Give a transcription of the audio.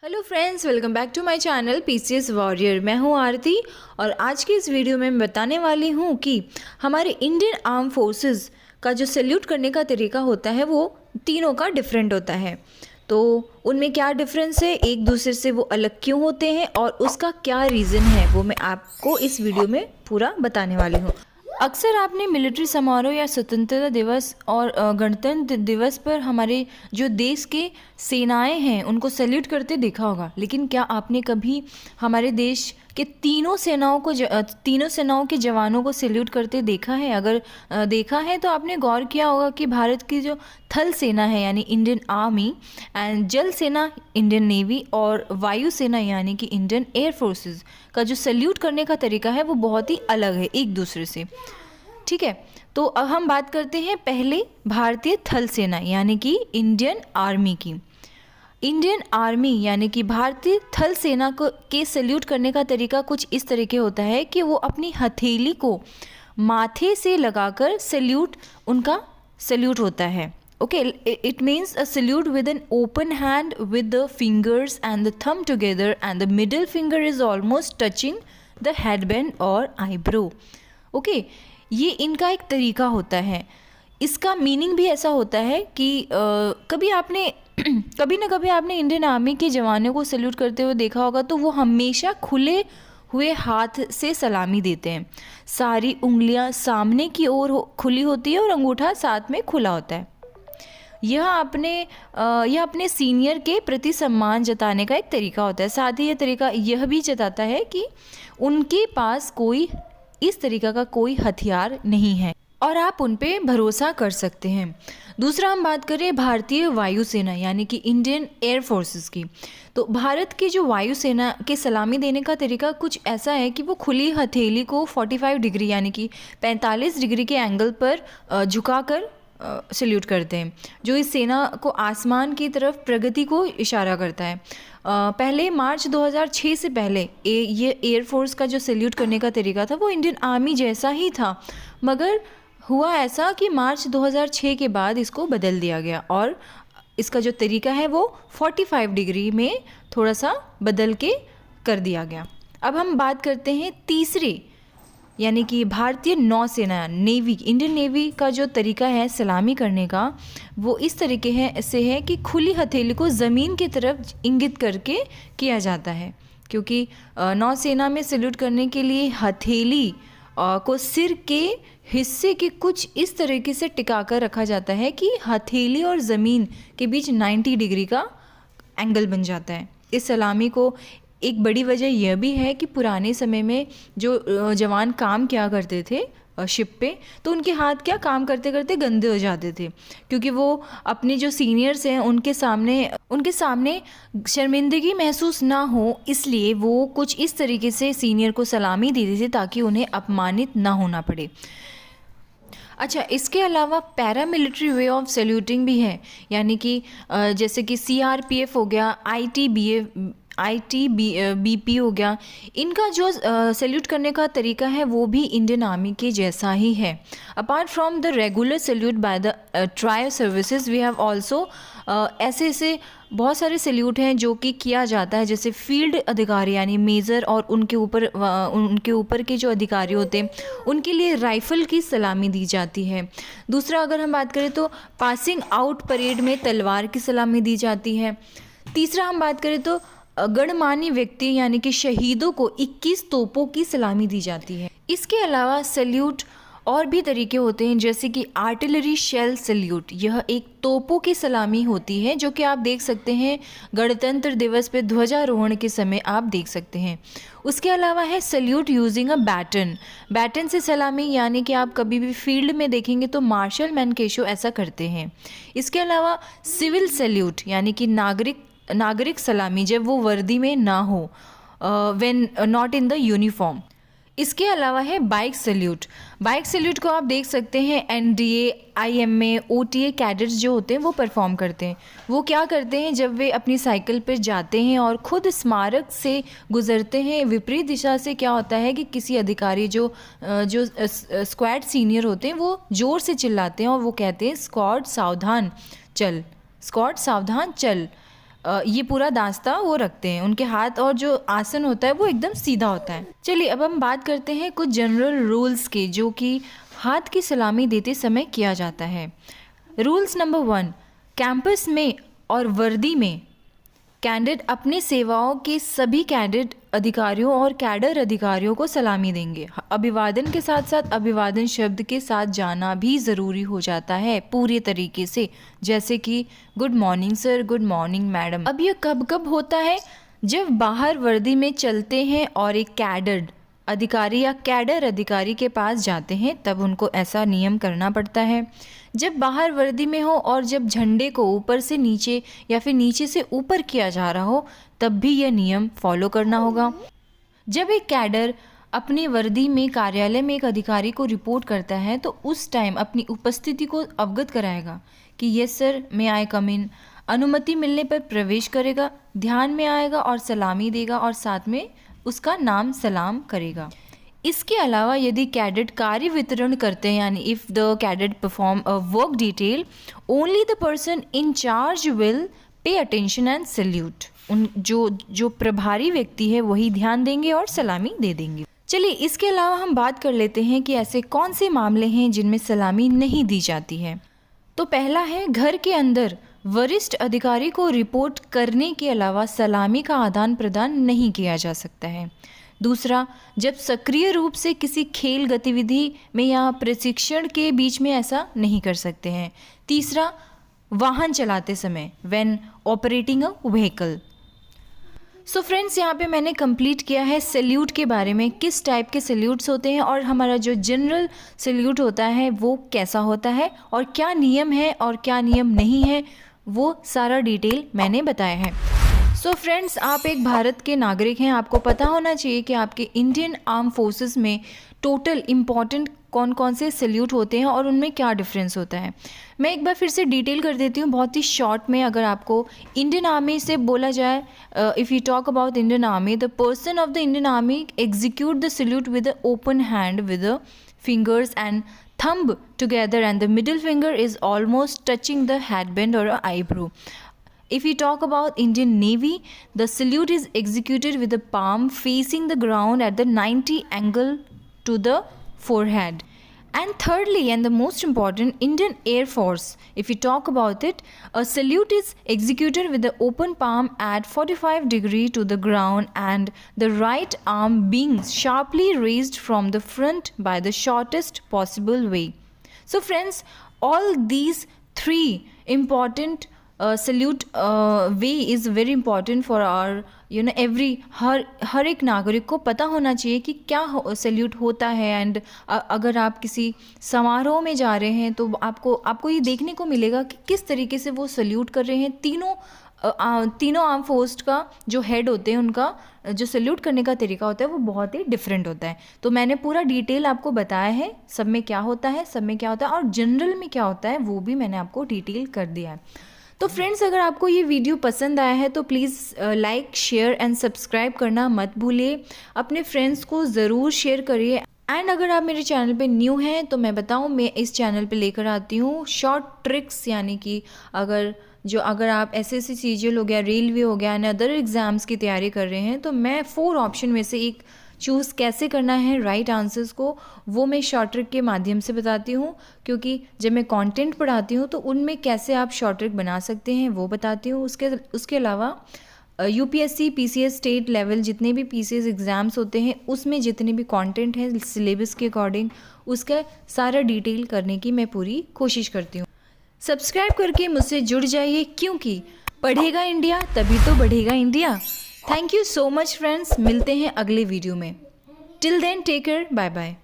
Hello friends, welcome back to my channel PCS warrior. मैं हूं आरती और आज की इस वीडियो में मैं बताने वाली हूं कि हमारे इंडियन आर्म फोर्सेस का जो सैल्यूट करने का तरीका होता है वो तीनों का डिफरेंट होता है। तो उनमें क्या डिफरेंस है, एक दूसरे से वो अलग क्यों होते हैं और उसका क्या रीज़न है, वो मैं आपको इस वीडियो में पूरा बताने वाली हूँ। अक्सर आपने मिलिट्री समारोह या स्वतंत्रता दिवस और गणतंत्र दिवस पर हमारे जो देश के सेनाएं हैं उनको सैल्यूट करते देखा होगा, लेकिन क्या आपने कभी हमारे देश के तीनों सेनाओं के जवानों को सैल्यूट करते देखा है? अगर देखा है तो आपने गौर किया होगा कि भारत की जो थल सेना है यानी इंडियन आर्मी, एंड जल सेना इंडियन नेवी और वायु सेना यानी कि इंडियन एयर फोर्सेस का जो सैल्यूट करने का तरीका है वो बहुत ही अलग है एक दूसरे से। ठीक है, तो अब हम बात करते हैं पहले भारतीय थल सेना यानी कि इंडियन आर्मी की। इंडियन आर्मी यानी कि भारतीय थल सेना को के सैल्यूट करने का तरीका कुछ इस तरीके होता है कि वो अपनी हथेली को माथे से लगाकर उनका सैल्यूट होता है। Okay, it means a salute with an open hand with the fingers and the thumb together and the middle finger is almost touching the headband और आईब्रो। ओके, ये इनका एक तरीका होता है। इसका मीनिंग भी ऐसा होता है कि कभी ना कभी आपने इंडियन आर्मी के जवानों को सैल्यूट करते हुए देखा होगा, तो वो हमेशा खुले हुए हाथ से सलामी देते हैं। सारी उंगलियां सामने की ओर खुली होती है और अंगूठा साथ में खुला होता है। यह अपने सीनियर के प्रति सम्मान जताने का एक तरीका होता है। साथ ही यह तरीका यह भी जताता है कि उनके पास कोई इस तरीका का कोई हथियार नहीं है और आप उन पे भरोसा कर सकते हैं। दूसरा हम बात करें भारतीय वायुसेना यानी कि इंडियन एयर फोर्सेस की। तो भारत की जो वायुसेना के सलामी देने का तरीका कुछ ऐसा है कि वो खुली हथेली को 45 डिग्री यानी कि 45 डिग्री के एंगल पर झुकाकर सैल्यूट करते हैं, जो इस सेना को आसमान की तरफ प्रगति को इशारा करता है। पहले मार्च 2006 से पहले ये एयरफोर्स का जो सैल्यूट करने का तरीका था वो इंडियन आर्मी जैसा ही था, मगर हुआ ऐसा कि मार्च 2006 के बाद इसको बदल दिया गया और इसका जो तरीका है वो 45 डिग्री में थोड़ा सा बदल के कर दिया गया। अब हम बात करते हैं तीसरे यानी कि भारतीय नौसेना नेवी, इंडियन नेवी का जो तरीका है सलामी करने का वो इस तरीके से है कि खुली हथेली को ज़मीन की तरफ इंगित करके किया जाता है, क्योंकि नौसेना में सैल्यूट करने के लिए हथेली को सिर के हिस्से के कुछ इस तरीके से टिका कर रखा जाता है कि हथेली और ज़मीन के बीच 90 डिग्री का एंगल बन जाता है। इस सलामी को एक बड़ी वजह यह भी है कि पुराने समय में जो जवान काम किया करते थे शिप पे, तो उनके हाथ क्या काम करते करते गंदे हो जाते थे, क्योंकि वो अपने जो सीनियर्स हैं उनके सामने शर्मिंदगी महसूस ना हो, इसलिए वो कुछ इस तरीके से सीनियर को सलामी देते थे ताकि उन्हें अपमानित ना होना पड़े। अच्छा, इसके अलावा पैरामिलिट्री वे ऑफ सैल्यूटिंग भी है, यानी कि जैसे कि CRPF हो गया, ITBP हो गया। इनका जो सैल्यूट करने का तरीका है वो भी इंडियन आर्मी के जैसा ही है। Apart from the regular salute by the tri services we have also ऐसे बहुत सारे सैल्यूट हैं जो कि किया जाता है, जैसे फील्ड अधिकारी यानी मेजर और उनके ऊपर के जो अधिकारी होते हैं उनके लिए राइफ़ल की सलामी दी जाती है। दूसरा अगर हम बात करें तो पासिंग आउट परेड में तलवार की सलामी दी जाती है। तीसरा हम बात करें तो गणमान्य व्यक्ति यानी कि शहीदों को 21 तोपों की सलामी दी जाती है। इसके अलावा सैल्यूट और भी तरीके होते हैं, जैसे कि आर्टिलरी शेल सैल्यूट। यह एक तोपों की सलामी होती है जो कि आप देख सकते हैं गणतंत्र दिवस पे ध्वजारोहण के समय आप देख सकते हैं। उसके अलावा है सैल्यूट यूजिंग अ बैटन से सलामी, यानी कि आप कभी भी फील्ड में देखेंगे तो मार्शल मैनकेशो ऐसा करते हैं। इसके अलावा सिविल सैल्यूट यानी कि नागरिक सलामी, जब वो वर्दी में ना हो, when not in the uniform. इसके अलावा है बाइक सैल्यूट को आप देख सकते हैं NDA, IMA, OTA कैडेट्स जो होते हैं वो परफॉर्म करते हैं। वो क्या करते हैं, जब वे अपनी साइकिल पर जाते हैं और खुद स्मारक से गुजरते हैं, विपरीत दिशा से क्या होता है कि किसी अधिकारी जो स्क्वाड सीनियर होते हैं वो ज़ोर से चिल्लाते हैं और वो कहते हैं स्क्वाड सावधान चल। ये पूरा दास्ता वो रखते हैं, उनके हाथ और जो आसन होता है वो एकदम सीधा होता है। चलिए अब हम बात करते हैं कुछ जनरल रूल्स के, जो कि हाथ की सलामी देते समय किया जाता है। रूल्स नंबर 1, कैंपस में और वर्दी में कैडेट अपने सेवाओं के सभी कैडेट अधिकारियों और कैडर अधिकारियों को सलामी देंगे। अभिवादन के साथ साथ अभिवादन शब्द के साथ जाना भी ज़रूरी हो जाता है पूरे तरीके से, जैसे कि good morning sir, good morning madam. अब ये कब कब होता है? जब बाहर वर्दी में चलते हैं और एक कैडर अधिकारी या कैडर अधिकारी के पास जाते हैं तब उनको ऐसा नियम करना पड़ता है। जब बाहर वर्दी में हो और जब झंडे को ऊपर से नीचे या फिर नीचे से ऊपर किया जा रहा हो तब भी यह नियम फॉलो करना होगा। जब एक कैडर अपनी वर्दी में कार्यालय में एक अधिकारी को रिपोर्ट करता है तो उस टाइम अपनी उपस्थिति को अवगत कराएगा कि यस सर, मे आई कम इन। अनुमति मिलने पर प्रवेश करेगा, ध्यान में आएगा और सलामी देगा और साथ में उसका नाम सलाम करेगा। इसके अलावा यदि कैडेट कार्य वितरण करते हैं, यानी if the cadet perform a work detail, only the person in charge will pay attention and salute. उन जो प्रभारी व्यक्ति है वही ध्यान देंगे और सलामी दे देंगे। चलिए इसके अलावा हम बात कर लेते हैं कि ऐसे कौन से मामले हैं जिनमें सलामी नहीं दी जाती है। तो पहला है, घर के अंदर वरिष्ठ अधिकारी को रिपोर्ट करने के अलावा सलामी का आदान प्रदान नहीं किया जा सकता है। दूसरा, जब सक्रिय रूप से किसी खेल गतिविधि में या प्रशिक्षण के बीच में ऐसा नहीं कर सकते हैं। तीसरा, वाहन चलाते समय, when operating a vehicle. So friends, यहाँ पे मैंने कंप्लीट किया है सैल्यूट के बारे में, किस टाइप के सैल्यूट्स होते हैं और हमारा जो जनरल सैल्यूट होता है वो कैसा होता है और क्या नियम है और क्या नियम नहीं है, वो सारा डिटेल मैंने बताया है। सो फ्रेंड्स, आप एक भारत के नागरिक हैं, आपको पता होना चाहिए कि आपके इंडियन आर्म फोर्सेस में टोटल इम्पॉर्टेंट कौन कौन से सैल्यूट होते हैं और उनमें क्या डिफरेंस होता है। मैं एक बार फिर से डिटेल कर देती हूँ बहुत ही शॉर्ट में। अगर आपको इंडियन आर्मी से बोला जाए, if you talk about Indian army, the person of the Indian army execute the salute with the open hand with the fingers and thumb together and the middle finger is almost touching the headband or eyebrow. If we talk about Indian Navy, the salute is executed with the palm facing the ground at the 90 angle to the forehead. And thirdly, and the most important, Indian Air Force, if we talk about it, a salute is executed with the open palm at 45 degree to the ground and the right arm being sharply raised from the front by the shortest possible way. So friends, all these three important salute way is very important for our every हर एक नागरिक को पता होना चाहिए कि क्या salute होता है। एंड अगर आप किसी समारोह में जा रहे हैं तो आपको ये देखने को मिलेगा कि किस तरीके से वो सल्यूट कर रहे हैं। तीनों आर्म फोर्स का जो हेड होते हैं उनका जो सल्यूट करने का तरीका होता है वो बहुत ही डिफरेंट होता है। तो मैंने पूरा डिटेल आपको बताया है, सब में क्या होता है, और जनरल में क्या होता है वो भी मैंने आपको डिटेल कर दिया है। तो फ्रेंड्स, अगर आपको ये वीडियो पसंद आया है तो please like, share and subscribe करना मत भूलिए। अपने फ्रेंड्स को ज़रूर शेयर करिए। एंड अगर आप मेरे चैनल पे न्यू हैं तो मैं बताऊं, मैं इस चैनल पे लेकर आती हूँ शॉर्ट ट्रिक्स, यानी कि अगर आप SSC CGL हो गया, रेलवे हो गया एंड अदर एग्ज़ाम्स की तैयारी कर रहे हैं तो मैं 4 ऑप्शन में से एक चूज़ कैसे करना है राइट आंसर्स को, वो मैं शॉर्ट ट्रिक के माध्यम से बताती हूँ। क्योंकि जब मैं कंटेंट पढ़ाती हूँ तो उनमें कैसे आप शॉर्ट ट्रिक बना सकते हैं वो बताती हूँ। उसके अलावा UPSC PCS स्टेट लेवल जितने भी PCS एग्ज़ाम्स होते हैं उसमें जितने भी कंटेंट है सिलेबस के अकॉर्डिंग उसका सारा डिटेल करने की मैं पूरी कोशिश करती हूँ। सब्सक्राइब करके मुझसे जुड़ जाइए, क्योंकि पढ़ेगा इंडिया तभी तो बढ़ेगा India. Thank you so much friends, मिलते हैं अगले वीडियो में। Till then take care, bye bye.